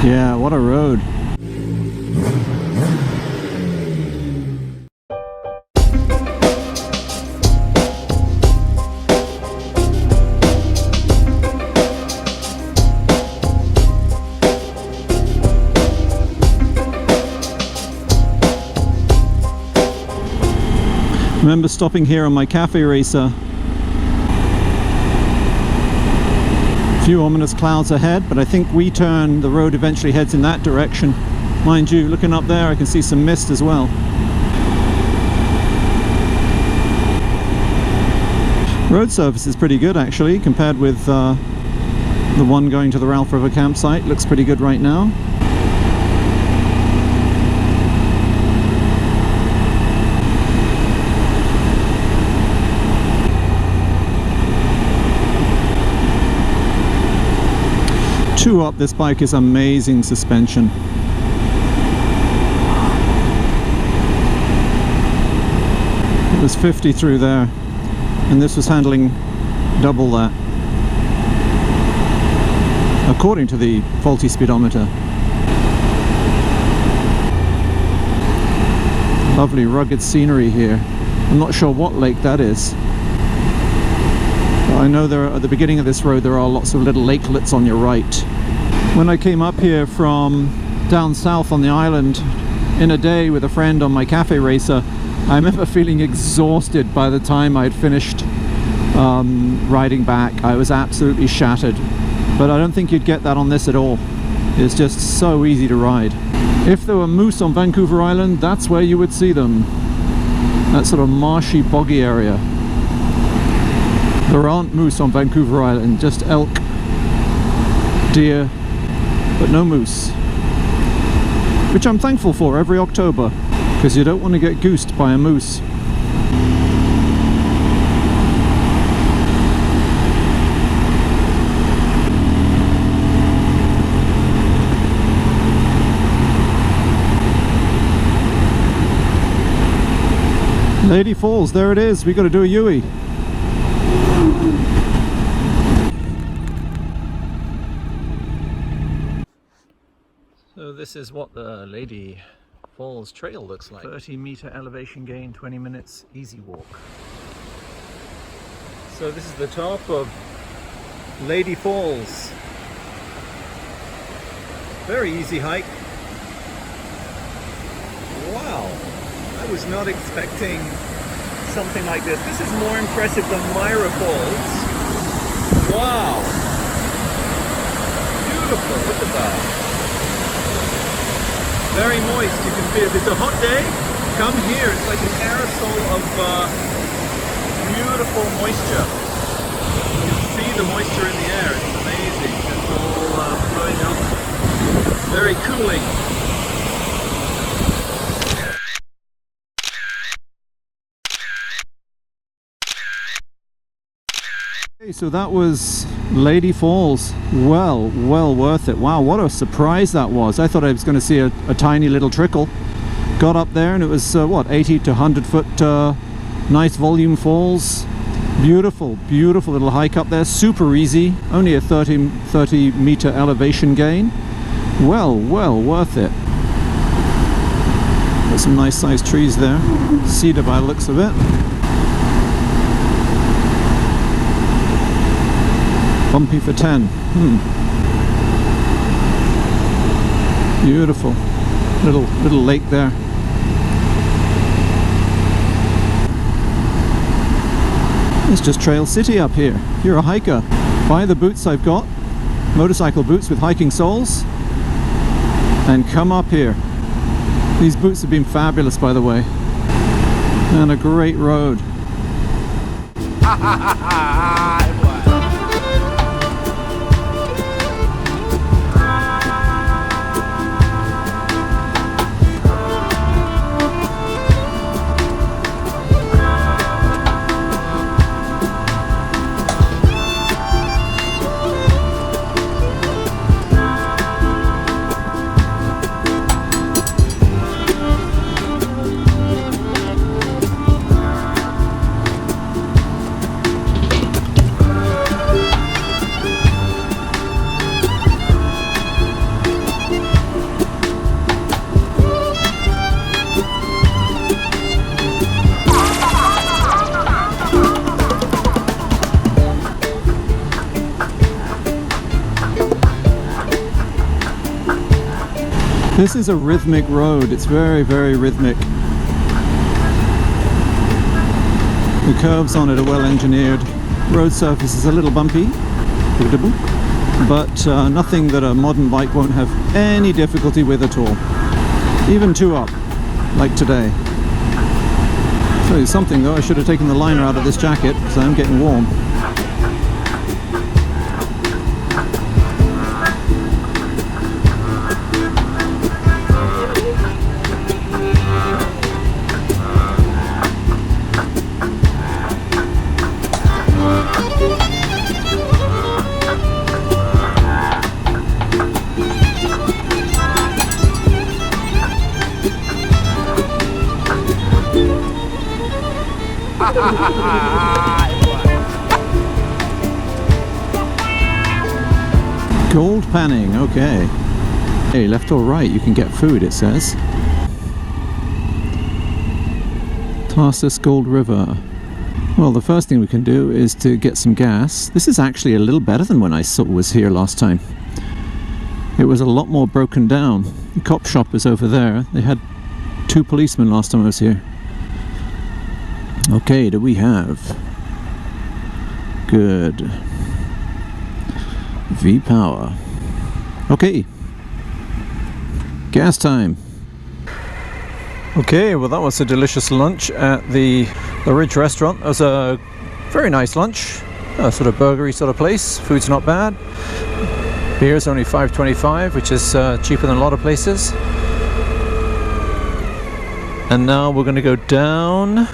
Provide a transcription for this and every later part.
Yeah, what a road. Remember stopping here on my cafe racer. A few ominous clouds ahead, but I think we turn, the road eventually heads in that direction. Mind you, looking up there I can see some mist as well. Road surface is pretty good actually, compared with the one going to the Ralph River campsite. Looks pretty good right now. Two up, this bike is amazing suspension. It was 50 through there, and this was handling double that, according to the faulty speedometer. Lovely rugged scenery here. I'm not sure what lake that is. I know there, at the beginning of this road, there are lots of little lakelets on your right. When I came up here from down south on the island in a day with a friend on my cafe racer, I remember feeling exhausted by the time I'd finished riding back. I was absolutely shattered. But I don't think you'd get that on this at all. It's just so easy to ride. If there were moose on Vancouver Island, that's where you would see them. That sort of marshy, boggy area. There aren't moose on Vancouver Island, just elk, deer, but no moose. Which I'm thankful for every October, because you don't want to get goosed by a moose. Lady Falls, there it is. We got to do a Yui. So this is what the Lady Falls trail looks like. 30-meter elevation gain, 20 minutes easy walk. So this is the top of Lady Falls. Very easy hike. Wow, I was not expecting something like this. This is more impressive than Myra Falls. Wow, beautiful, look at that. Very moist, you can feel it. It's a hot day, come here, it's like an aerosol of beautiful moisture. You can see the moisture in the air, it's amazing. It's all flowing up. Very cooling. Okay, so that was Lady Falls. Well worth it. Wow, what a surprise that was. I thought I was going to see a tiny little trickle. Got up there and it was what, 80 to 100 foot nice volume falls. Beautiful little hike up there, super easy, only a 30 meter elevation gain. Well worth it. Got some nice sized trees there, cedar by the looks of it. Bumpy for 10. Beautiful little lake there. It's just Trail City up here. If you're a hiker, buy the boots I've got, motorcycle boots with hiking soles, and come up here. These boots have been fabulous, by the way, and a great road. This is a rhythmic road. It's very, very rhythmic. The curves on it are well engineered. Road surface is a little bumpy, but nothing that a modern bike won't have any difficulty with at all. Even 2-up, like today. I'll tell you something though, I should have taken the liner out of this jacket because I am getting warm. Gold panning, okay. Hey, left or right, you can get food, it says. Tarsus Gold River. Well, the first thing we can do is to get some gas. This is actually a little better than when I was here last time. It was a lot more broken down. The cop shop is over there. They had 2 policemen last time I was here. Okay, do we have? Good. V-Power. Okay. Gas time. Okay, well that was a delicious lunch at the Ridge restaurant. It was a very nice lunch. A sort of burgery sort of place. Food's not bad. Beer's only $5.25, which is cheaper than a lot of places. And now we're going to go down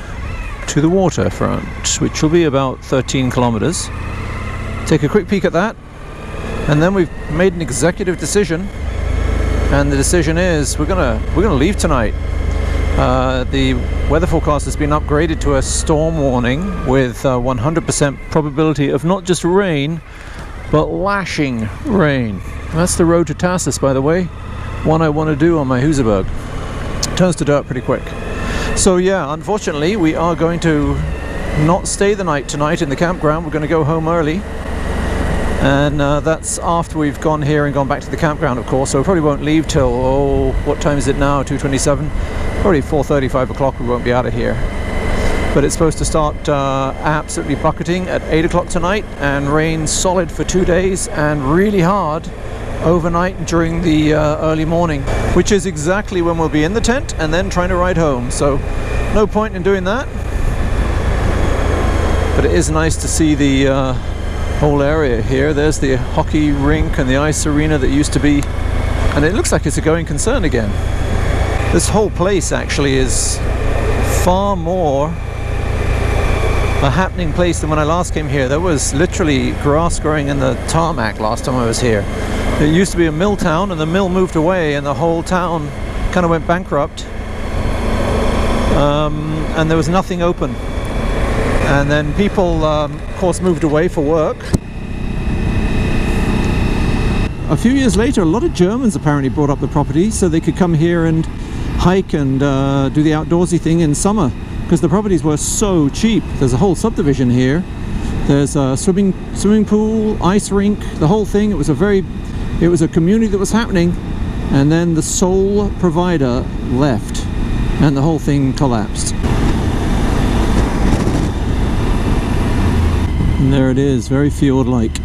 to the waterfront, which will be about 13 kilometers. Take a quick peek at that, and then we've made an executive decision, and the decision is we're gonna leave tonight. The weather forecast has been upgraded to a storm warning with 100% probability of not just rain, but lashing rain. That's the road to Tarsus, by the way. One I want to do on my Husaberg. Turns to dirt pretty quick. So yeah, unfortunately we are going to not stay the night tonight in the campground. We're going to go home early, and that's after we've gone here and gone back to the campground, of course. So we probably won't leave till, oh, what time is it now? 2:27. Probably 4:30, 5 o'clock we won't be out of here. But it's supposed to start absolutely bucketing at 8 o'clock tonight and rain solid for 2 days and really hard overnight during the early morning, which is exactly when we'll be in the tent and then trying to ride home. So no point in doing that, but it is nice to see the whole area here. There's the hockey rink and the ice arena that used to be, and it looks like it's a going concern again. This whole place actually is far more a happening place than when I last came here. There was literally grass growing in the tarmac last time I was here. It used to be a mill town, and the mill moved away and the whole town kind of went bankrupt, and there was nothing open. And then people of course moved away for work. A few years later, a lot of Germans apparently brought up the property so they could come here and hike and do the outdoorsy thing in summer, because the properties were so cheap. There's a whole subdivision here. There's a swimming pool, ice rink, the whole thing. It was a community that was happening, and then the sole provider left and the whole thing collapsed. And there it is, very fjord-like.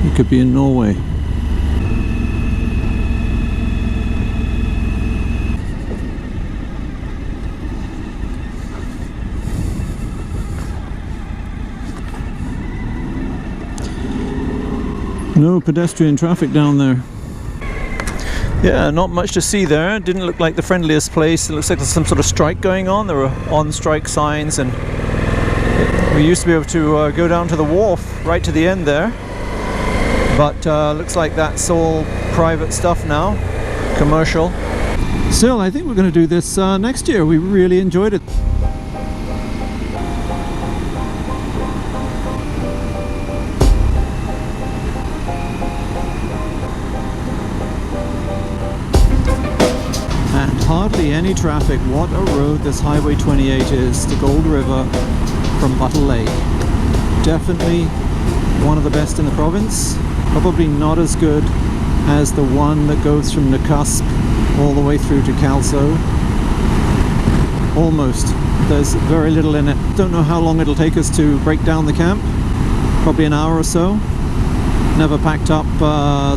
It could be in Norway. No pedestrian traffic down there. Yeah, not much to see there. Didn't look like the friendliest place. It looks like there's some sort of strike going on. There were on-strike signs, and we used to be able to go down to the wharf right to the end there. But looks like that's all private stuff now, commercial. Still, I think we're going to do this next year. We really enjoyed it. Hardly any traffic. What a road this Highway 28 is to Gold River from Buttle Lake. Definitely one of the best in the province. Probably not as good as the one that goes from Nakusp all the way through to Calso. Almost. There's very little in it. Don't know how long it'll take us to break down the camp. Probably an hour or so. Never packed up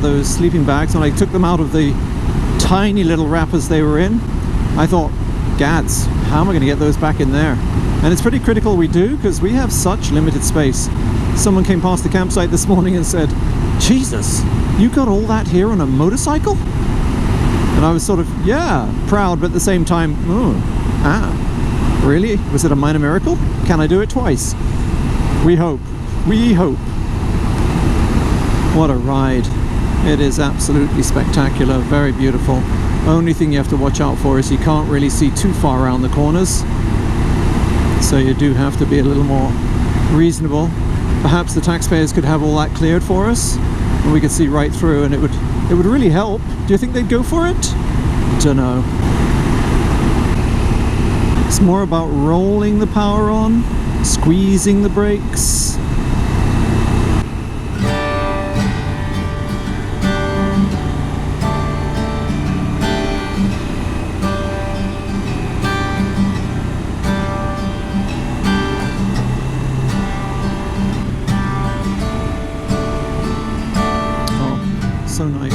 those sleeping bags. When I took them out of the tiny little wrappers they were in, I thought, gads, how am I going to get those back in there? And it's pretty critical we do, because we have such limited space. Someone came past the campsite this morning and said, Jesus, you got all that here on a motorcycle? And I was sort of, yeah, proud, but at the same time, really? Was it a minor miracle? Can I do it twice? We hope. We hope. What a ride. It is absolutely spectacular, very beautiful. Only thing you have to watch out for is you can't really see too far around the corners. So you do have to be a little more reasonable. Perhaps the taxpayers could have all that cleared for us and we could see right through, and it would really help. Do you think they'd go for it? Dunno. It's more about rolling the power on, squeezing the brakes. So nice.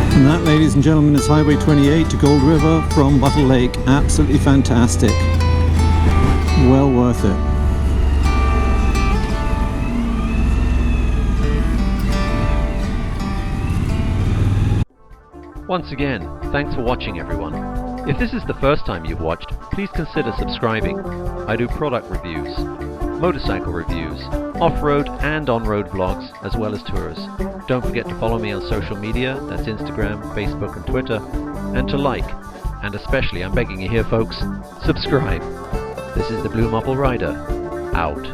And that, ladies and gentlemen, is Highway 28 to Gold River from Buttle Lake. Absolutely fantastic. Well worth it. Once again, thanks for watching, everyone. If this is the first time you've watched, please consider subscribing. I do product reviews, motorcycle reviews, off-road and on-road vlogs, as well as tours. Don't forget to follow me on social media, that's Instagram, Facebook and Twitter, and to like, and especially, I'm begging you here folks, subscribe. This is the BlueMarbleRider, out.